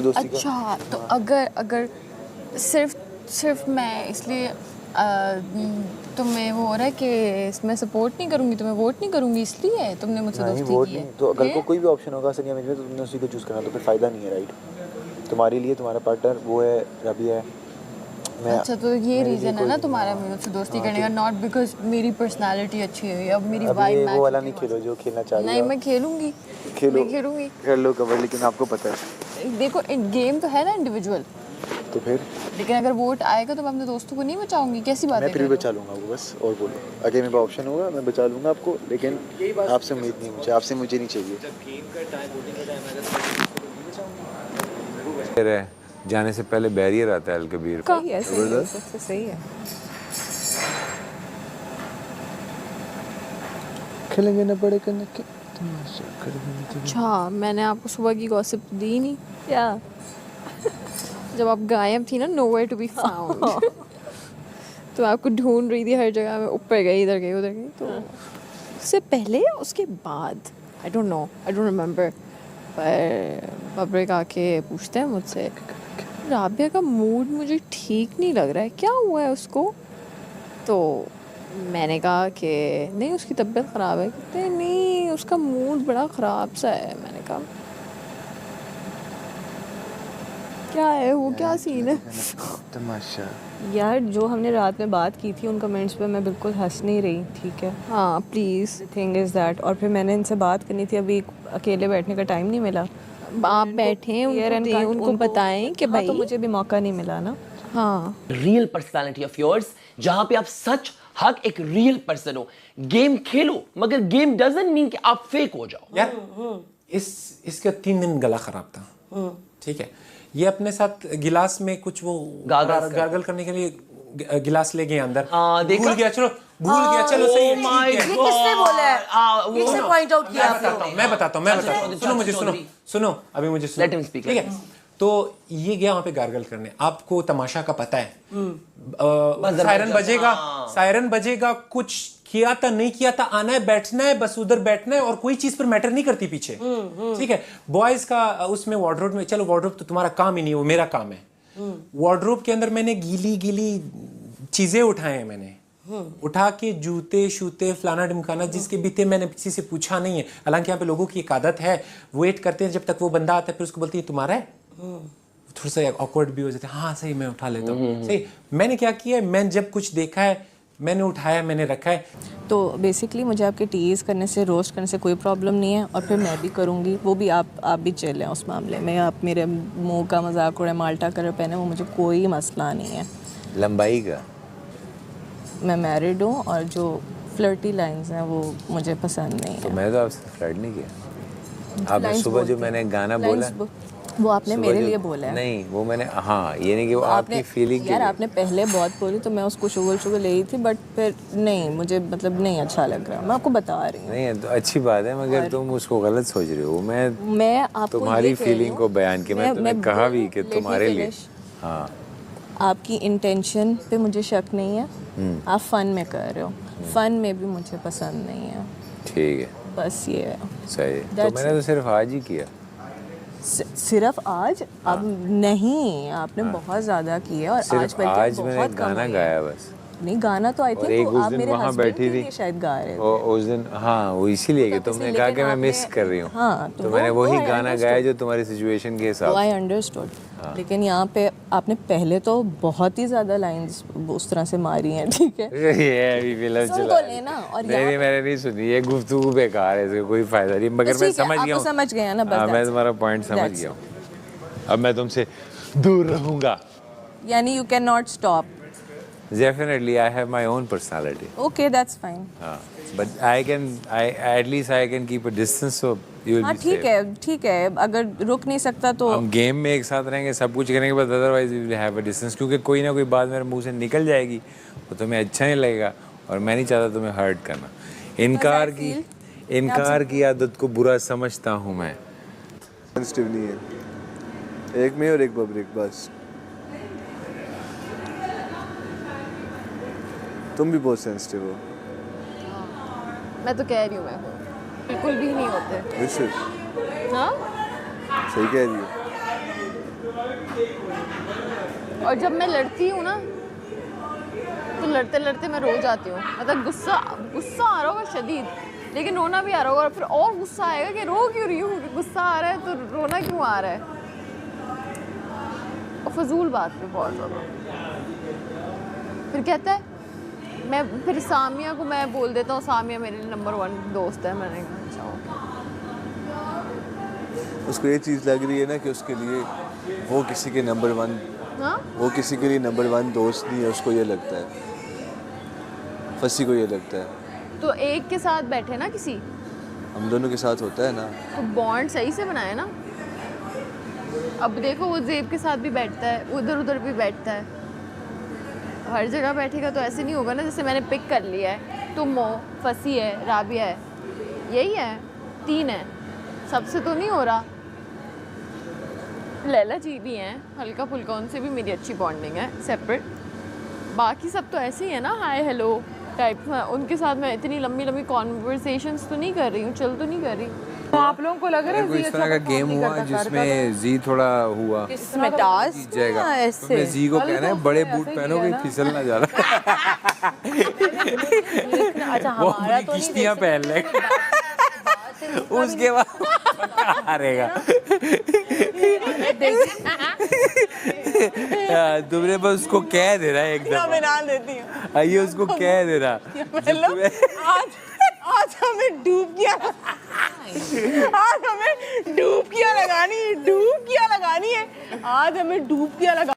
दोस्ती का। अच्छा तो अगर सिर्फ मैं इसलिए तुम्हें वो हो रहा है कि मैं सपोर्ट नहीं करूँगी, तुम्हें वोट नहीं करूँगी, इसलिए तुमने मुझसे नहीं दोस्ती वोट की नहीं, है। तो अगर को कोई भी ऑप्शन होगा सनिया मिर्जा में तो तुमने उसी को चूज़ करना, तो फिर फ़ायदा नहीं है राइट। तुम्हारे लिए तुम्हारा पार्टनर वो है, रबी है, मैं। अच्छा तो ये रीज़न है ना तुम्हारा मुझसे दोस्ती करने का, नॉट बिकॉज मेरी पर्सनालिटी अच्छी है अब मेरी अभी वाइब ये मैच वो वाला नहीं खेलो जो खेलना चाह रही नहीं, हो। मैं खेलूंगी, खेलो, मैं खेलूंगी। कर लो कवर, लेकिन आपको पता है देखो गेम तो है ना इंडिविजुअल, तो फिर लेकिन अगर वोट आएगा तो मैं अपने दोस्तों को नहीं बचाऊंगी, कैसी बात मैं है। फिर भी बचा लूँगा आपको, बस और बोलो। अगर मेरे पास ऑप्शन होगा मैं बचा लूँगा आपको, लेकिन आपसे उम्मीद नहीं मुझे, आपसे मुझे नहीं चाहिए। जाने से पहले बैरियर आता है अलकबीर। सही है। खेलेंगे ना बड़े करने के। अच्छा मैंने आपको सुबह की गॉसिप दी नहीं क्या? जब आप गायब थी ना, नोवेयर टू बी फाउंड, तो आपको ढूंढ रही थी हर जगह, मैं ऊपर गई, इधर गई, उधर गई, तो उससे पहले या उसके बाद I don't know, I don't remember, पर पब्लिक आके पूछते हैं मुझसे राबिया का मूड मुझे ठीक नहीं लग रहा है, क्या हुआ है उसको। तो मैंने कहा कि नहीं उसकी तबीयत ख़राब है, कहते नहीं उसका मूड बड़ा ख़राब सा है। मैंने कहा क्या है वो, क्या सीन है। तमाशा यार जो हमने रात में बात की थी उन कमेंट्स पे मैं बिल्कुल हंस नहीं रही, ठीक है। हाँ प्लीज़, थिंग इज़ दैट, और फिर मैंने इनसे बात करनी थी, अभी अकेले बैठने का टाइम नहीं मिला। आप बैठे उनको बताएं कि भाई, तो मुझे भी मौका नहीं मिला ना। हाँ रियल पर्सनालिटी ऑफ योर्स, जहां पे आप सच हक एक रियल पर्सन हो। गेम खेलो, मगर गेम डजंट मीन कि आप फेक हो जाओ। यार इसका 3 दिन गला खराब था, ठीक है। ये अपने साथ गिलास में कुछ वो गार्गल करने के लिए गिलास ले गए अंदर। हाँ, देखा? भूल गया, चलो भूल गया, चलो सही है, ठीक है। ये किसने बोला है? किसने पॉइंट आउट किया? मैं बताता हूँ, सुनो मुझे, सुनो अभी मुझे सुनो, Let him speak, ठीक है। तो ये गया वहाँ पे गार्गल करने, आपको तमाशा का पता है, सायरन बजेगा, कुछ किया था नहीं किया था, आना है बैठना है, बस उधर बैठना है, और कोई चीज पर मैटर नहीं करती पीछे, ठीक है। बॉयज का उसमें वार्डरोब में, चलो वार्डरोब तो तुम्हारा काम ही नहीं, वो मेरा काम है। वार्डरोब के अंदर मैंने गीली चीजें उठाए हैं, मैंने उठा के जूते शूते फलाना ढिमकाना, जिसके बीते मैंने किसी से पूछा नहीं है। हालांकि यहाँ पे लोगों की एक आदत है, वेट करते हैं जब तक वो बंदा आता है, फिर उसको बोलती है तुम्हारा है, थोड़ा सा ऑकवर्ड भी हो जाता है, हाँ सही मैं उठा लेता हूँ, सही। मैंने क्या किया, मैं जब कुछ देखा है मैंने उठाया, मैंने रखा है। तो बेसिकली मुझे आपके टीज़ करने से, रोस्ट करने से कोई प्रॉब्लम नहीं है, और फिर मैं भी करूँगी, वो भी आप भी चिल हैं उस मामले में। आप मेरे मुंह का मजाक उड़े, माल्टा कलर पहने, वो मुझे कोई मसला नहीं है। लंबाई का मैं मैरिड हूँ, और जो फ्लर्टी लाइंस हैं वो मुझे पसंद नहीं तो है। मैं तो आपसे फ्लर्ट नहीं किया। आपने Lines सुबह जो बोलते मैंने हैं। गाना Lines बोला, वो आपने मेरे लिए बोला है। नहीं वो मैंने, हाँ ये नहीं कि वो आपकी फीलिंग के यार लिए। आपने पहले बहुत बोली तो मैं उसको शुगल ले रही थी, बट फिर नहीं, मुझे मतलब नहीं अच्छा लग रहा, मैं आपको बता रही हूँ। नहीं है तो अच्छी बात है, मगर तुम उसको गलत सोच रहे हो। मैं आपको तुम्हारी ये कह रही फीलिंग हूँ, को बयान किया, मैं तुम्हें कहा भी कि let me तुम्हारे लिए। finish। हाँ आपकी इंटेंशन पे मुझे शक नहीं है, आप फन में कर रहे हो, फन में भी मुझे पसंद नहीं है, ठीक है, बस ये है। सही है। तो मैंने तो सिर्फ आज ही किया। सिर्फ आज? अब नहीं, आपने बहुत ज़्यादा किया, और आज सिर्फ आज मैंने बहुत गाना गाया बस। नहीं, गाना तो आई और एक थिंक उस आप दिन मेरे वहाँ हस्बैंड बैठी के लिए थी, शायद गा रहे थे। और उस दिन हाँ वो इसीलिए कि तुमने कहा कि मैं मिस कर रही हूँ, तो मैंने वही गाना गाया जो तुम्हारी सिचुएशन के हिसाब से। आई अंडरस्टूड, लेकिन यहाँ पे आपने पहले तो बहुत ही ज़्यादा लाइंस उस तरह से मारी हैं, ठीक है। ये अभी फिल्म सुन चला तो लेना, और नहीं मैंने नहीं सुनी, ये गुफ्तगू बेकार है, इसका कोई फायदा नहीं, मगर मैं समझ गया हूँ। समझ गया ना, बस मैं तुम्हारा पॉइंट समझ गया हूँ। अब मैं तुमसे दूर रहूँगा, यानी you can not stop. Definitely, I have my own personality. Okay, that's fine. But at least I can keep a distance, so you will हाँ be safe. ठीक है, अगर रुक नहीं सकता तो हम गेम में एक साथ रहेंगे, सब कुछ करेंगे, बस otherwise we will have a distance, क्योंकि कोई ना कोई बात मेरे मुंह से निकल जाएगी, वो तुम्हें अच्छा नहीं लगेगा, और मैं नहीं चाहता तुम्हें हर्ट करना। इनकार की आदत को बुरा समझता हूँ मैं। सेंसिटिव नहीं है, एक में और एक पब्लिक, बस। तुम भी बहुत सेंसिटिव हो। मैं तो कह रही हूँ, मैं बिल्कुल भी नहीं होते। विशु हाँ सही कह रही हो। और जब मैं लड़ती हूँ ना तो लड़ते लड़ते मैं रो जाती हूँ, मतलब गुस्सा आ रहा होगा शदीद, लेकिन रोना भी आ रहा होगा, और फिर और गुस्सा आएगा कि रो क्यों रही हूँ, कि गुस्सा आ रहा है तो रोना क्यों आ रहा है। और फजूल बात पे बहुत ज़्यादा। फिर कहता है फिर सामिया को मैं बोल देता हूँ, सामिया मेरे लिए नंबर 1 दोस्त है। मैंने कहा अच्छा ओके। उसको ये चीज़ लग रही है ना कि उसके लिए वो किसी के नंबर 1, हाँ वो किसी के लिए नंबर 1 दोस्त नहीं है, उसको ये लगता है, फंसी को ये लगता है। तो एक के साथ बैठे ना किसी, हम दोनों के साथ होता है ना। तो बॉन्ड सही से बनाए ना। अब देखो वो जेब के साथ भी बैठता है, उधर उधर भी बैठता है, हर जगह बैठेगा तो ऐसे नहीं होगा ना। जैसे मैंने पिक कर लिया है, तुम हो, फसी है, राबिया है, यही है, 3 है, सबसे तो नहीं हो रहा। लैला जी भी हैं हल्का फुल्का, उनसे भी मेरी अच्छी बॉन्डिंग है सेपरेट। बाकी सब तो ऐसे ही है ना, हाय हेलो टाइप। उनके साथ मैं इतनी लंबी लंबी कॉन्वर्सेशंस तो नहीं कर रही हूँ, चल तो नहीं कर रही। तो आप लोगों को लग रहा है कोई इस तरह का गेम हुआ जिसमें जी थोड़ा हुआ इसमें टास्क जीत जाएगा, ना तो ऐसे मैं जी को कहना है बड़े बूट पहनो कि फिसल ना जा रहा। अच्छा वो हमारा अपनी तो नहीं किश्तियाँ पहन ले, उसके बाद हारेगा। तुमने बस उसको कह दे रहा है एकदम, मैं डाल देती हूँ। आइए उसको कह दे रहा। आज हमें डुबकियाँ लगानी है, आज हमें डुबकियाँ लगानी है, आज हमें डुबकियाँ लगा